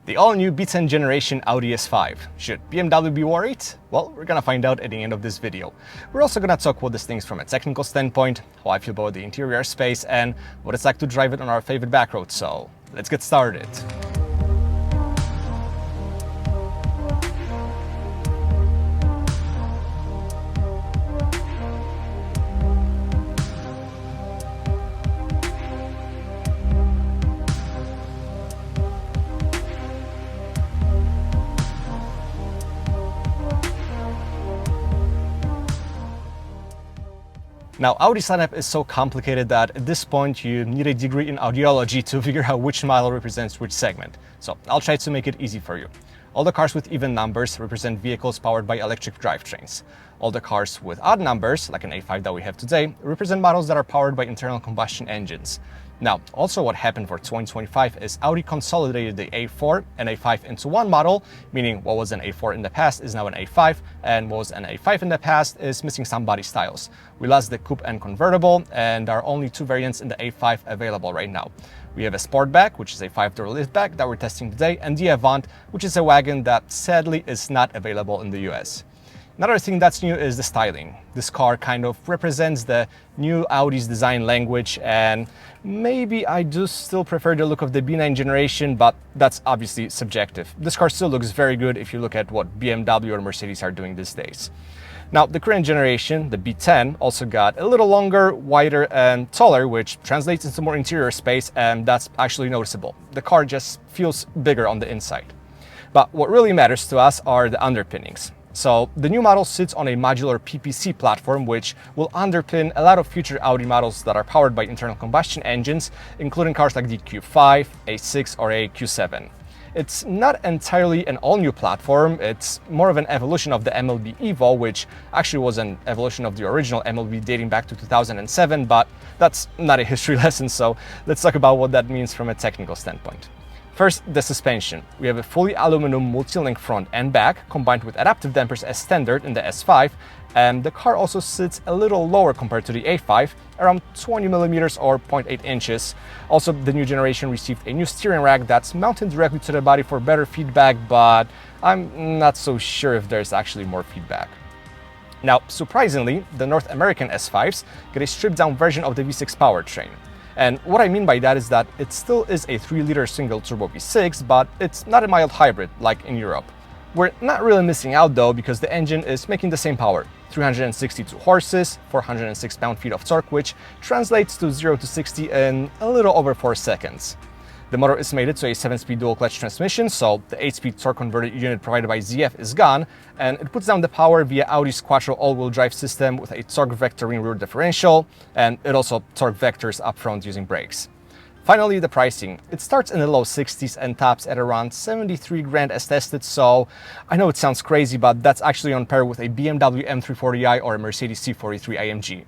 The all-new B10 generation Audi S5. Should BMW be worried? Well, we're gonna find out at the end of this video. We're also gonna talk about these things from a technical standpoint, how I feel about the interior space, and what it's like to drive it on our favorite back road. So let's get started. Now, Audi's lineup is so complicated that at this point you need a degree in audiology to figure out which model represents which segment. So I'll try to make it easy for you. All the cars with even numbers represent vehicles powered by electric drivetrains. All the cars with odd numbers, like an A5 that we have today, represent models that are powered by internal combustion engines. Now, also what happened for 2025 is Audi consolidated the A4 and A5 into one model, meaning what was an A4 in the past is now an A5, and what was an A5 in the past is missing some body styles. We lost the coupe and convertible, and there are only two variants in the A5 available right now. We have a Sportback, which is a 5-door liftback that we're testing today, and the Avant, which is a wagon that sadly is not available in the US. Another thing that's new is the styling. This car kind of represents the new Audi's design language, and maybe I do still prefer the look of the B9 generation, but that's obviously subjective. This car still looks very good if you look at what BMW or Mercedes are doing these days. Now, the current generation, the B10, also got a little longer, wider, and taller, which translates into more interior space, and that's actually noticeable. The car just feels bigger on the inside. But what really matters to us are the underpinnings. So the new model sits on a modular PPC platform, which will underpin a lot of future Audi models that are powered by internal combustion engines, including cars like the Q5, A6, or a Q7. It's not entirely an all-new platform, it's more of an evolution of the MLB Evo, which actually was an evolution of the original MLB dating back to 2007, but that's not a history lesson, so let's talk about what that means from a technical standpoint. First, the suspension. We have a fully aluminum multi-link front and back, combined with adaptive dampers as standard in the S5, and the car also sits a little lower compared to the A5, around 20 millimeters or 0.8 inches. Also, the new generation received a new steering rack that's mounted directly to the body for better feedback, but I'm not so sure if there's actually more feedback. Now, surprisingly, the North American S5s get a stripped-down version of the V6 powertrain. And what I mean by that is that it still is a 3-liter single-turbo V6, but it's not a mild hybrid like in Europe. We're not really missing out though, because the engine is making the same power. 362 horses, 406 pound-feet of torque, which translates to 0 to 60 in a little over 4 seconds. The motor is mated to a 7-speed dual-clutch transmission, so the 8-speed torque-converted unit provided by ZF is gone, and it puts down the power via Audi's Quattro all-wheel drive system with a torque vectoring rear differential, and it also torque vectors up front using brakes. Finally, the pricing. It starts in the low 60s and tops at around 73 grand as tested, so I know it sounds crazy, but that's actually on par with a BMW M340i or a Mercedes C43 AMG.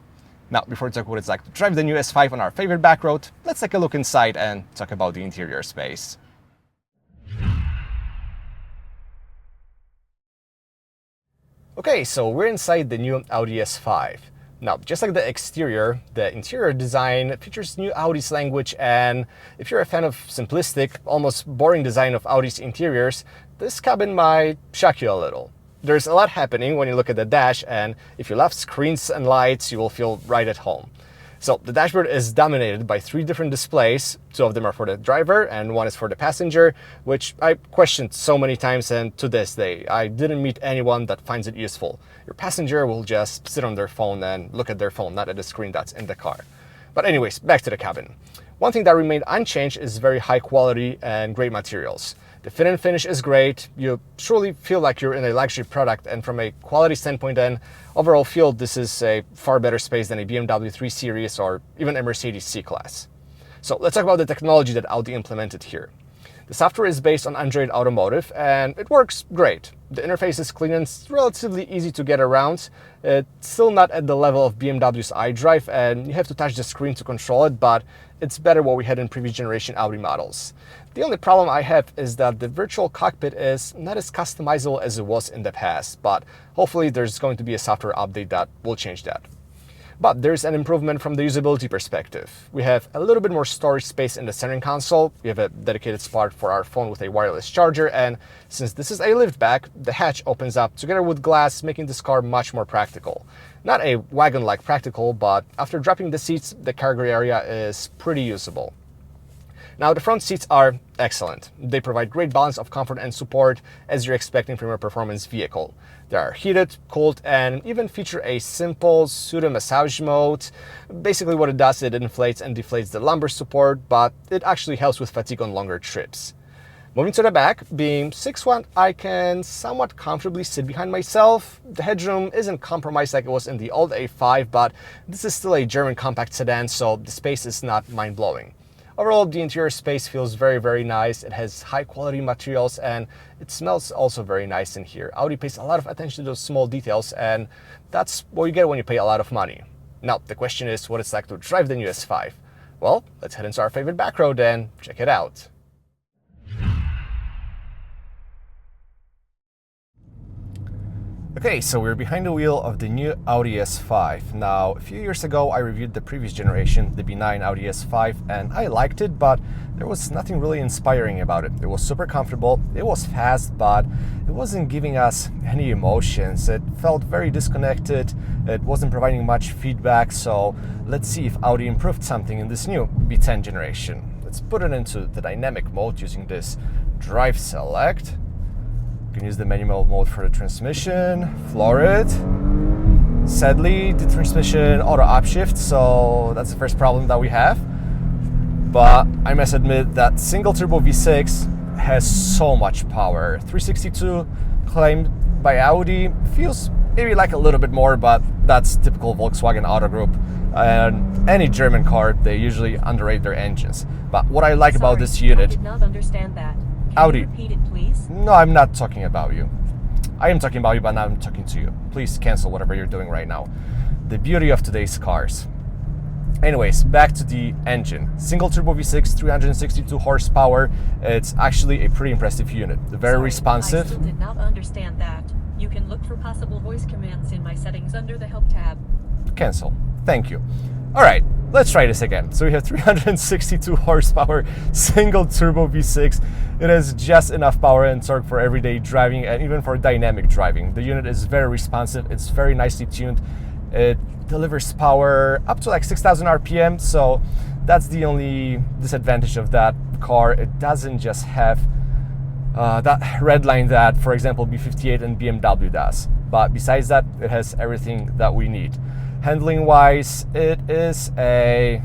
Now, before we talk what it's like to drive the new S5 on our favorite back road, let's take a look inside and talk about the interior space. Okay, so we're inside the new Audi S5. Now, just like the exterior, the interior design features new Audi's language, and if you're a fan of simplistic, almost boring design of Audi's interiors, this cabin might shock you a little. There's a lot happening when you look at the dash, and if you love screens and lights, you will feel right at home. So the dashboard is dominated by 3 different displays. 2 of them are for the driver and 1 is for the passenger, which I questioned so many times, and to this day, I didn't meet anyone that finds it useful. Your passenger will just sit on their phone and look at their phone, not at the screen that's in the car. But anyways, back to the cabin. One thing that remained unchanged is very high quality and great materials. The fit and finish is great. You truly feel like you're in a luxury product, and from a quality standpoint and overall feel, this is a far better space than a BMW 3 Series or even a Mercedes C-Class. So let's talk about the technology that Audi implemented here. The software is based on Android Automotive, and it works great. The interface is clean and it's relatively easy to get around. It's still not at the level of BMW's iDrive, and you have to touch the screen to control it, but it's better what we had in previous generation Audi models. The only problem I have is that the virtual cockpit is not as customizable as it was in the past, but hopefully there's going to be a software update that will change that. But there's an improvement from the usability perspective. We have a little bit more storage space in the centering console. We have a dedicated spot for our phone with a wireless charger, and since this is a liftback, the hatch opens up together with glass, making this car much more practical. Not a wagon-like practical, but after dropping the seats, the cargo area is pretty usable. Now, the front seats are excellent. They provide great balance of comfort and support as you're expecting from a performance vehicle. They are heated, cooled, and even feature a simple pseudo massage mode. Basically what it does, it inflates and deflates the lumbar support, but it actually helps with fatigue on longer trips. Moving to the back, being 6'1", I can somewhat comfortably sit behind myself. The headroom isn't compromised like it was in the old A5, but this is still a German compact sedan, so the space is not mind-blowing. Overall, the interior space feels very, very nice. It has high quality materials and it smells also very nice in here. Audi pays a lot of attention to those small details, and that's what you get when you pay a lot of money. Now, the question is what it's like to drive the new S5. Well, let's head into our favorite back road and check it out. Okay, so we're behind the wheel of the new Audi S5. Now, a few years ago, I reviewed the previous generation, the B9 Audi S5, and I liked it, but there was nothing really inspiring about it. It was super comfortable, it was fast, but it wasn't giving us any emotions. It felt very disconnected, it wasn't providing much feedback, so let's see if Audi improved something in this new B10 generation. Let's put it into the dynamic mode using this drive select. You can use the manual mode for the transmission, floor it. Sadly, the transmission auto upshift, so that's the first problem that we have. But I must admit that single turbo V6 has so much power. 362 claimed by Audi feels maybe like a little bit more, but that's typical Volkswagen Auto Group. And any German car, they usually underrate their engines. But what I like about this unit... I did not understand that. Can Audi. you repeat it, please? No, I'm not talking about you. I am talking about you, but now I'm talking to you. Please cancel whatever you're doing right now. The beauty of today's cars. Anyways, back to the engine. Single turbo V6, 362 horsepower. It's actually a pretty impressive unit. Very responsive. I still did not understand that. You can look for possible voice commands in my settings under the Help tab. Cancel. Thank you. All right, let's try this again. So we have 362 horsepower, single turbo V6. It has just enough power and torque for everyday driving and even for dynamic driving. The unit is very responsive. It's very nicely tuned. It delivers power up to like 6,000 RPM. So that's the only disadvantage of that car. It doesn't just have that red line that, for example, B58 and BMW does. But besides that, it has everything that we need. Handling wise, it is a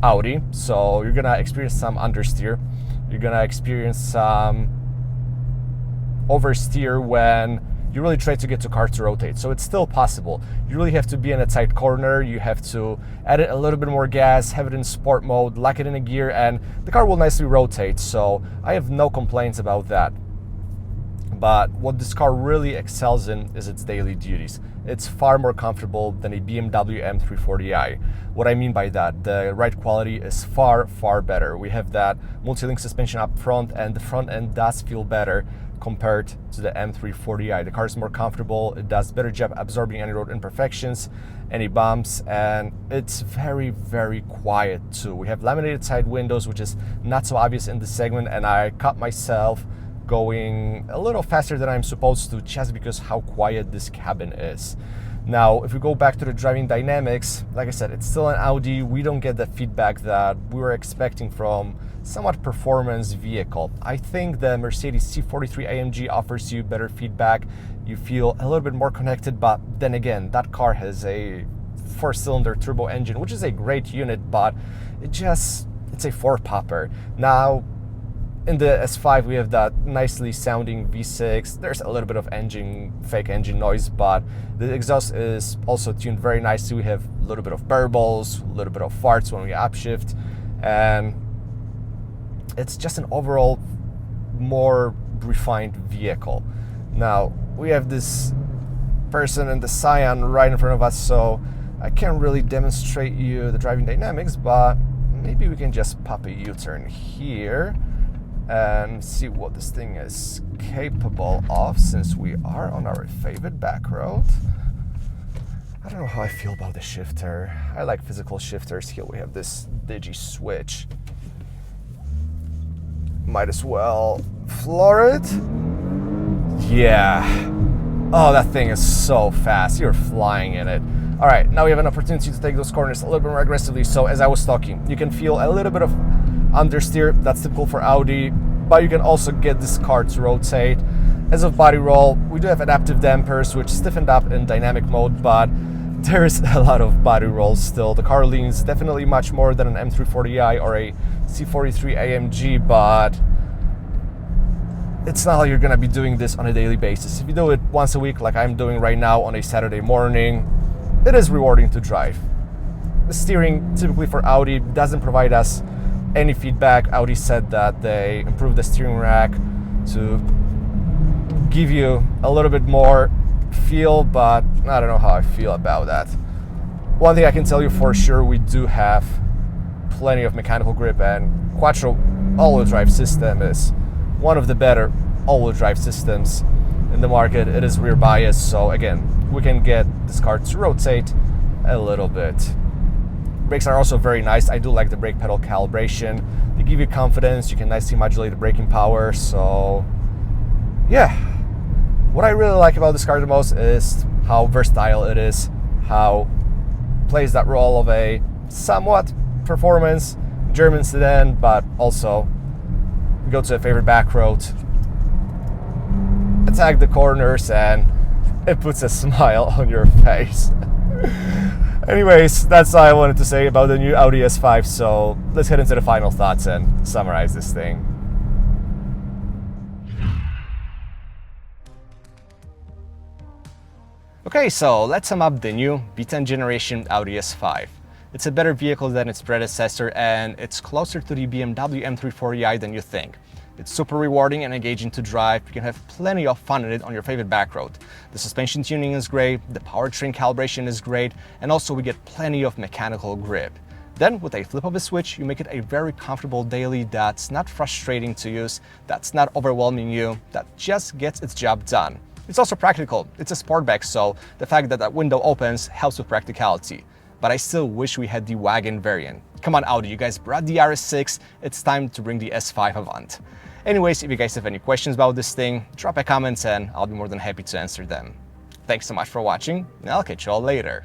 Audi, so you're gonna experience some understeer. You're gonna experience some oversteer when you really try to get the car to rotate. So it's still possible. You really have to be in a tight corner. You have to add it a little bit more gas, have it in sport mode, lock it in a gear, and the car will nicely rotate. So I have no complaints about that. But what this car really excels in is its daily duties. It's far more comfortable than a BMW M340i. What I mean by that, the ride quality is far, far better. We have that multi-link suspension up front, and the front end does feel better compared to the M340i. The car is more comfortable, it does a better job absorbing any road imperfections, any bumps, and it's very, very quiet too. We have laminated side windows, which is not so obvious in this segment, and I caught myself going a little faster than I'm supposed to just because how quiet this cabin is. Now, if we go back to the driving dynamics, like I said, it's still an Audi. We don't get the feedback that we were expecting from somewhat performance vehicle. I think the Mercedes C43 AMG offers you better feedback. You feel a little bit more connected, but then again, that car has a 4-cylinder turbo engine, which is a great unit, but it's a 4-popper. Now, in the S5, we have that nicely sounding V6. There's a little bit of fake engine noise, but the exhaust is also tuned very nicely. We have a little bit of burbles, a little bit of farts when we upshift, and it's just an overall more refined vehicle. Now, we have this person in the Scion right in front of us, so I can't really demonstrate you the driving dynamics, but maybe we can just pop a U-turn here and see what this thing is capable of, since we are on our favorite back road. I don't know how I feel about the shifter. I like physical shifters. Here we have this digi switch. Might as well floor it. Yeah. Oh, that thing is so fast. You're flying in it. All right, now we have an opportunity to take those corners a little bit more aggressively. So as I was talking, you can feel a little bit of understeer. That's typical for Audi, but you can also get this car to rotate. As of body roll, we do have adaptive dampers, which stiffened up in dynamic mode, but there is a lot of body roll still. The car leans definitely much more than an M340i or a C43 AMG, but it's not like you're gonna be doing this on a daily basis. If you do it once a week, like I'm doing right now on a Saturday morning, it is rewarding to drive. The steering, typically for Audi, doesn't provide us any feedback. Audi said that they improved the steering rack to give you a little bit more feel, but I don't know how I feel about that. One thing I can tell you for sure, we do have plenty of mechanical grip, and Quattro all-wheel drive system is one of the better all-wheel drive systems in the market. It is rear bias, so again, we can get this car to rotate a little bit. Brakes are also very nice. I do like the brake pedal calibration. They give you confidence. You can nicely modulate the braking power. So yeah, what I really like about this car the most is how versatile it is, how it plays that role of a somewhat performance German sedan, but also go to a favorite back road, attack the corners, and it puts a smile on your face. Anyways, that's all I wanted to say about the new Audi S5, so let's head into the final thoughts and summarize this thing. Okay, so let's sum up the new B10 generation Audi S5. It's a better vehicle than its predecessor, and it's closer to the BMW M340i than you think. It's super rewarding and engaging to drive. You can have plenty of fun in it on your favorite back road. The suspension tuning is great, the powertrain calibration is great, and also we get plenty of mechanical grip. Then with a flip of a switch, you make it a very comfortable daily that's not frustrating to use, that's not overwhelming you, that just gets its job done. It's also practical. It's a Sportback, so the fact that that window opens helps with practicality. But I still wish we had the wagon variant. Come on Audi, you guys brought the RS6, it's time to bring the S5 Avant. Anyways, if you guys have any questions about this thing, drop a comment and I'll be more than happy to answer them. Thanks so much for watching, and I'll catch you all later.